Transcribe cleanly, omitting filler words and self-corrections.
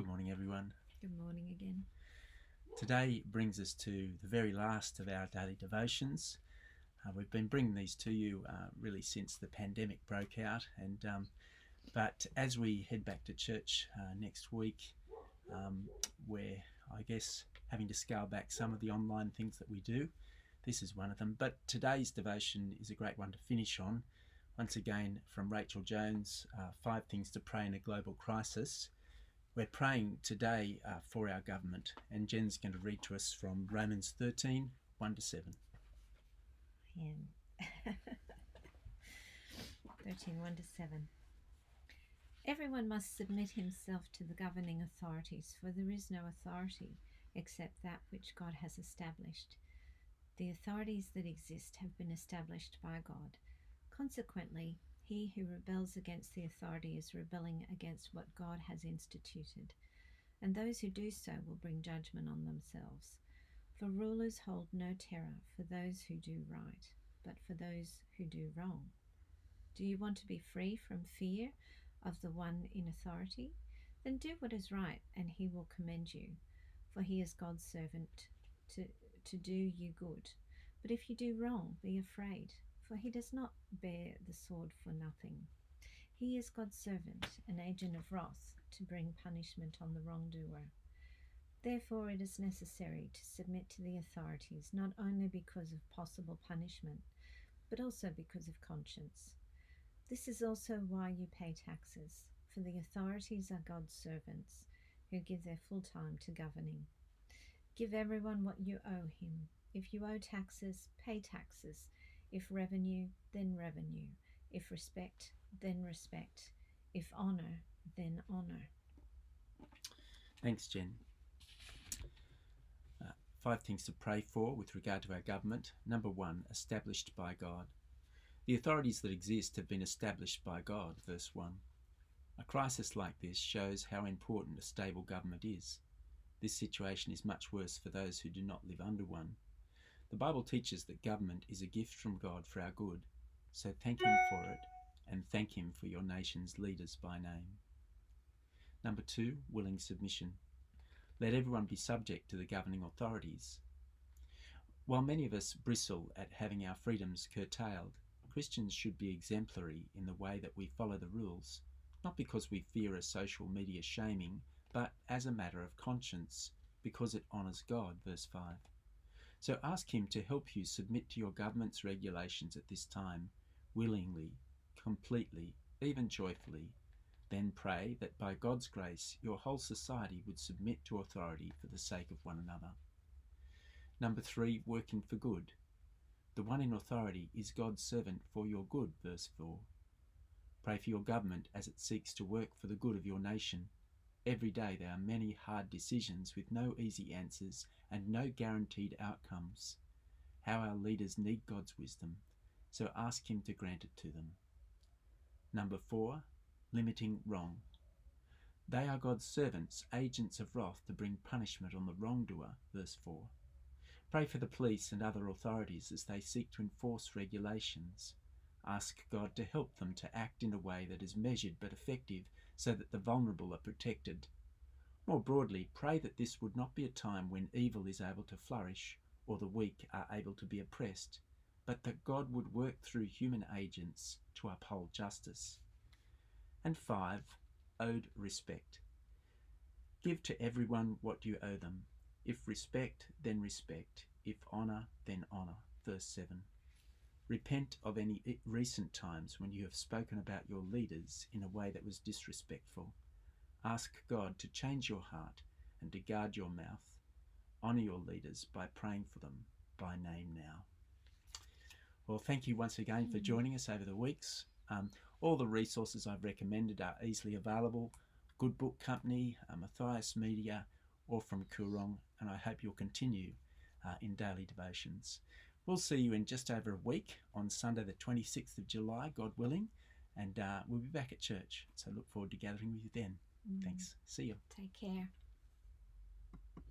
Good morning, everyone. Good morning again. Today brings us to the very last of our daily devotions. We've been bringing these to you really since the pandemic broke out, but as we head back to church next week, we're, having to scale back some of the online things that we do. This is one of them, but today's devotion is a great one to finish on. Once again, from Rachel Jones, 5 Things to Pray in a Global Crisis. We're praying today for our government, and Jen's going to read to us from Romans 13, 1-7. 13, 1-7. Everyone must submit himself to the governing authorities, for there is no authority except that which God has established. The authorities that exist have been established by God. Consequently, he who rebels against the authority is rebelling against what God has instituted, and those who do so will bring judgment on themselves. For rulers hold no terror for those who do right, but for those who do wrong. Do you want to be free from fear of the one in authority? Then do what is right, and he will commend you, for he is God's servant to do you good. But if you do wrong, be afraid, for he does not bear the sword for nothing. He is God's servant, an agent of wrath, to bring punishment on the wrongdoer. Therefore it is necessary to submit to the authorities, not only because of possible punishment, but also because of conscience. This is also why you pay taxes, for the authorities are God's servants, who give their full time to governing. Give everyone what you owe him. If you owe taxes, pay taxes. If revenue, then revenue. If respect, then respect. If honour, then honour. Thanks, Jen. 5 things to pray for with regard to our government. Number 1, established by God. The authorities that exist have been established by God, verse 1. A crisis like this shows how important a stable government is. This situation is much worse for those who do not live under one. The Bible teaches that government is a gift from God for our good, so thank him for it, and thank him for your nation's leaders by name. Number 2, willing submission. Let everyone be subject to the governing authorities. While many of us bristle at having our freedoms curtailed, Christians should be exemplary in the way that we follow the rules, not because we fear a social media shaming, but as a matter of conscience, because it honours God, verse 5. So ask him to help you submit to your government's regulations at this time, willingly, completely, even joyfully. Then pray that by God's grace your whole society would submit to authority for the sake of one another. Number 3, working for good. The one in authority is God's servant for your good, verse 4. Pray for your government as it seeks to work for the good of your nation. Every day there are many hard decisions with no easy answers and no guaranteed outcomes. How our leaders need God's wisdom, so ask him to grant it to them. Number 4, limiting wrong. They are God's servants, agents of wrath to bring punishment on the wrongdoer, verse 4. Pray for the police and other authorities as they seek to enforce regulations. Ask God to help them to act in a way that is measured but effective so that the vulnerable are protected. More broadly, pray that this would not be a time when evil is able to flourish or the weak are able to be oppressed, but that God would work through human agents to uphold justice. And 5, owed respect. Give to everyone what you owe them. If respect, then respect. If honour, then honour. Verse 7. Repent of any recent times when you have spoken about your leaders in a way that was disrespectful. Ask God to change your heart and to guard your mouth. Honour your leaders by praying for them by name now. Well, thank you once again for joining us over the weeks. All the resources I've recommended are easily available. Good Book Company, Matthias Media, or from Coorong, and I hope you'll continue in daily devotions. We'll see you in just over a week on Sunday the 26th of July, God willing, and we'll be back at church. So look forward to gathering with you then. Thanks. See you. Take care.